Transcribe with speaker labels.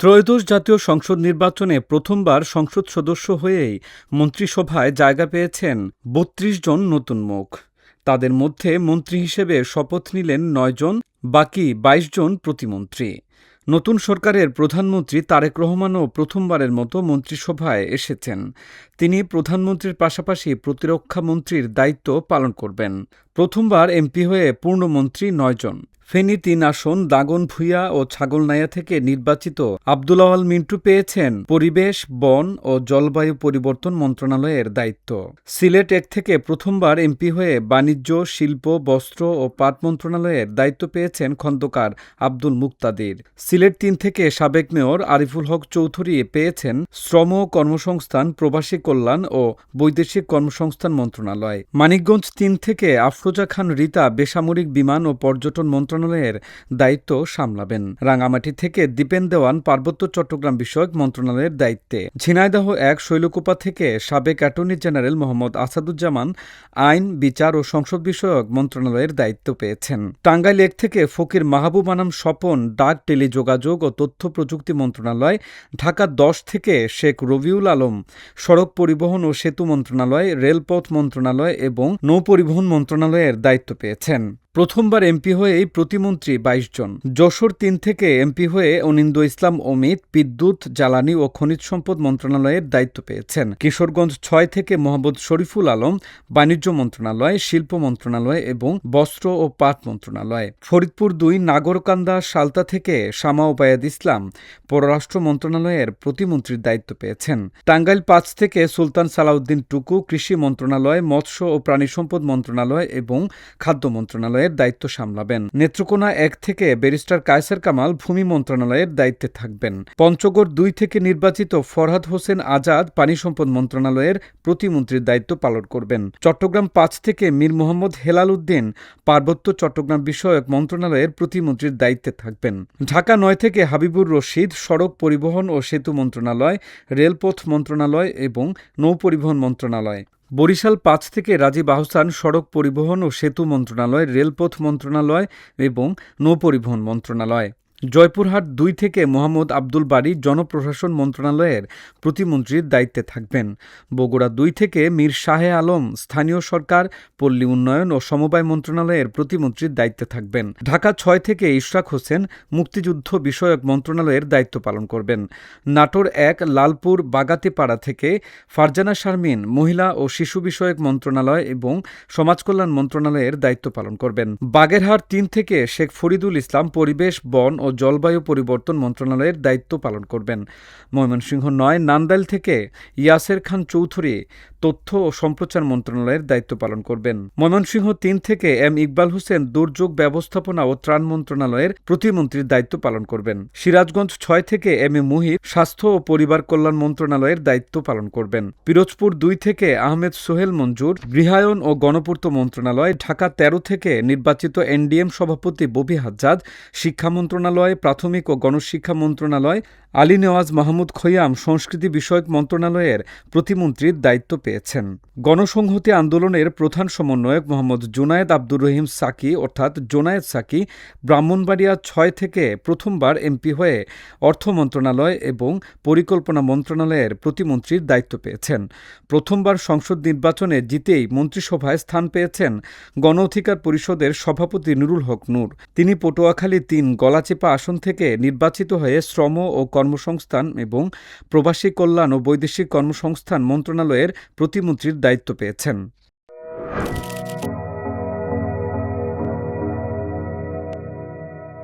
Speaker 1: ত্রয়োদশ জাতীয় সংসদ নির্বাচনে প্রথমবার সংসদ সদস্য হয়েই মন্ত্রিসভায় জায়গা পেয়েছেন ৩২ জন নতুন মুখ। তাদের মধ্যে মন্ত্রী হিসেবে শপথ নিলেন ৯ জন, বাকি ২২ জন প্রতিমন্ত্রী। নতুন সরকারের প্রধানমন্ত্রী তারেক রহমানও প্রথমবারের মতো মন্ত্রিসভায় এসেছেন। তিনি প্রধানমন্ত্রীর পাশাপাশি প্রতিরক্ষা মন্ত্রীর দায়িত্ব পালন করবেন। প্রথমবার এমপি হয়ে পূর্ণমন্ত্রী ৯ জন। ফেনী ৩ আসন দাগনভূঞা ও ছাগলনাইয়া থেকে নির্বাচিত আব্দুল আওয়াল মিন্টু পেয়েছেন পরিবেশ, বন ও জলবায়ু পরিবর্তন মন্ত্রণালয়ের দায়িত্ব। সিলেট ১ থেকে প্রথমবার এমপি হয়ে বাণিজ্য, শিল্প, বস্ত্র ও পাট মন্ত্রণালয়ের দায়িত্ব পেয়েছেন খন্দকার আব্দুল মুক্তাদির। সিলেট ৩ থেকে সাবেক মেয়র আরিফুল হক চৌধুরী পেয়েছেন শ্রম, কর্মসংস্থান, প্রবাসী কল্যাণ ও বৈদেশিক কর্মসংস্থান মন্ত্রণালয়। মানিকগঞ্জ ৩ থেকে আফরোজা খান রিতা বেসামরিক বিমান ও পর্যটন মন্ত্রণালয়ের দায়িত্ব সামলাবেন। রাঙামাটি থেকে দীপেন দেওয়ান পার্বত্য চট্টগ্রাম বিষয়ক মন্ত্রণালয়ের দায়িত্বে। ঝিনাইদহ ১ শৈলকুপা থেকে সাবেক অ্যাটর্নি জেনারেল মোহাম্মদ আসাদুজ্জামান আইন, বিচার ও সংসদ বিষয়ক মন্ত্রণালয়ের দায়িত্ব পেয়েছেন। টাঙ্গাইল ১ থেকে ফকির মাহবুব আনাম স্বপন ডাক, টেলিযোগাযোগ ও তথ্য প্রযুক্তি মন্ত্রণালয়। ঢাকা ১০ থেকে শেখ রবিউল আলম সড়ক পরিবহন ও সেতু মন্ত্রণালয়, রেলপথ মন্ত্রণালয় এবং নৌপরিবহন মন্ত্রণালয়ের দায়িত্ব পেয়েছেন। প্রথমবার এমপি হয়েই প্রতিমন্ত্রী ২২ জন। যশোর ৩ থেকে এমপি হয়ে অনিন্দ্য ইসলাম অমিত বিদ্যুৎ, জ্বালানি ও খনিজ সম্পদ মন্ত্রণালয়ের দায়িত্ব পেয়েছেন। কিশোরগঞ্জ ৬ থেকে মোহাম্মদ শরীফুল আলম বাণিজ্য মন্ত্রণালয়, শিল্প মন্ত্রণালয় এবং বস্ত্র ও পাট মন্ত্রণালয়। ফরিদপুর ২ নাগরকান্দা সালতা থেকে শামা ওবায়দ ইসলাম পররাষ্ট্র মন্ত্রণালয়ের প্রতিমন্ত্রীর দায়িত্ব পেয়েছেন। টাঙ্গাইল ৫ থেকে সুলতান সালাউদ্দিন টুকু কৃষি মন্ত্রণালয়, মৎস্য ও প্রাণী সম্পদ মন্ত্রণালয় এবং খাদ্য মন্ত্রণালয় দায়িত্ব সামলাবেন। নেত্রকোনা ১ থেকে ব্যারিস্টার কায়সার কামাল ভূমি মন্ত্রণালয়ের দায়িত্বে থাকবেন। পঞ্চগড় ২ থেকে নির্বাচিত ফরহাদ হোসেন আজাদ পানি সম্পদ মন্ত্রণালয়ের প্রতিমন্ত্রীর দায়িত্ব পালন করবেন। চট্টগ্রাম ৫ থেকে মীর মোহাম্মদ হেলাল উদ্দিন পার্বত্য চট্টগ্রাম বিষয়ক মন্ত্রণালয়ের প্রতিমন্ত্রীর দায়িত্বে থাকবেন। ঢাকা ৯ থেকে হাবিবুর রশিদ সড়ক পরিবহন ও সেতু মন্ত্রণালয়, রেলপথ মন্ত্রণালয় এবং নৌপরিবহন মন্ত্রণালয়। বরিশাল ৫ থেকে রাজীব আহসান সড়ক পরিবহন ও সেতু মন্ত্রণালয়, রেলপথ মন্ত্রণালয় এবং নৌপরিবহন মন্ত্রণালয়। জয়পুরহাট ২ থেকে মোহাম্মদ আব্দুল বারী জনপ্রশাসন মন্ত্রণালয়ের প্রতিমন্ত্রীর দায়িত্বে থাকবেন। বগুড়া ২ থেকে মীর শাহে আলম স্থানীয় সরকার, পল্লী উন্নয়ন ও সমবায় মন্ত্রণালয়ের প্রতিমন্ত্রীর দায়িত্বে থাকবেন। ঢাকা ৬ থেকে ইশরাক হোসেন মুক্তিযুদ্ধ বিষয়ক মন্ত্রণালয়ের দায়িত্ব পালন করবেন। নাটোর ১ লালপুর বাগাতিপাড়া থেকে ফারজানা শারমিন মহিলা ও শিশু বিষয়ক মন্ত্রণালয় এবং সমাজকল্যাণ মন্ত্রণালয়ের দায়িত্ব পালন করবেন। বাগেরহাট ৩ থেকে শেখ ফরিদুল ইসলাম পরিবেশ, বন ও জলবায়ু পরিবর্তন মন্ত্রণালয়ের দায়িত্ব পালন করবেন। ময়মনসিংহ ৯ নান্দাইল থেকে ইয়াসের খান চৌধুরী তথ্য ও সম্প্রচার মন্ত্রণালয়ের দায়িত্ব পালন করবেন। ময়মনসিংহ ৩ থেকে এম ইকবাল হোসেন দুর্যোগ ব্যবস্থাপনা ও ত্রাণ মন্ত্রণালয়ের প্রতিমন্ত্রীর দায়িত্ব পালন করবেন। সিরাজগঞ্জ ৬ থেকে এম এ মুহিব স্বাস্থ্য ও পরিবার কল্যাণ মন্ত্রণালয়ের দায়িত্ব পালন করবেন। পিরোজপুর ২ থেকে আহমেদ সোহেল মঞ্জুর গৃহায়ন ও গণপূর্ত মন্ত্রণালয়। ঢাকা ১৩ থেকে নির্বাচিত এনডিএম সভাপতি ববি হাজ্জাদ শিক্ষা মন্ত্রণালয়, প্রাথমিক ও গণশিক্ষা মন্ত্রণালয়। আলী নেওয়াজ মাহমুদ খৈয়াম সংস্কৃতি বিষয়ক মন্ত্রণালয়ের প্রতিমন্ত্রীর দায়িত্ব পেয়েছেন। গণসংহতি আন্দোলনের প্রধান সমন্বয়ক মোহাম্মদ জুনায়েদ আব্দুর রহিম সাকি অর্থাৎ জোনায়েদ সাকি ব্রাহ্মণবাড়িয়া ৬ থেকে প্রথমবার এমপি হয়ে অর্থ মন্ত্রণালয় এবং পরিকল্পনা মন্ত্রণালয়ের প্রতিমন্ত্রীর দায়িত্ব পেয়েছেন। প্রথমবার সংসদ নির্বাচনে জিতেই মন্ত্রিসভায় স্থান পেয়েছেন গণ অধিকার পরিষদের সভাপতি নুরুল হক নূর। তিনি পটুয়াখালী ৩ গলাচিপা আসন থেকে নির্বাচিত হয়ে শ্রম ও কর্মসংস্থান এবং প্রবাসী কল্যাণ ও বৈদেশিক কর্মসংস্থান মন্ত্রণালয়ের প্রতিমন্ত্রীর দায়িত্ব পেয়েছেন।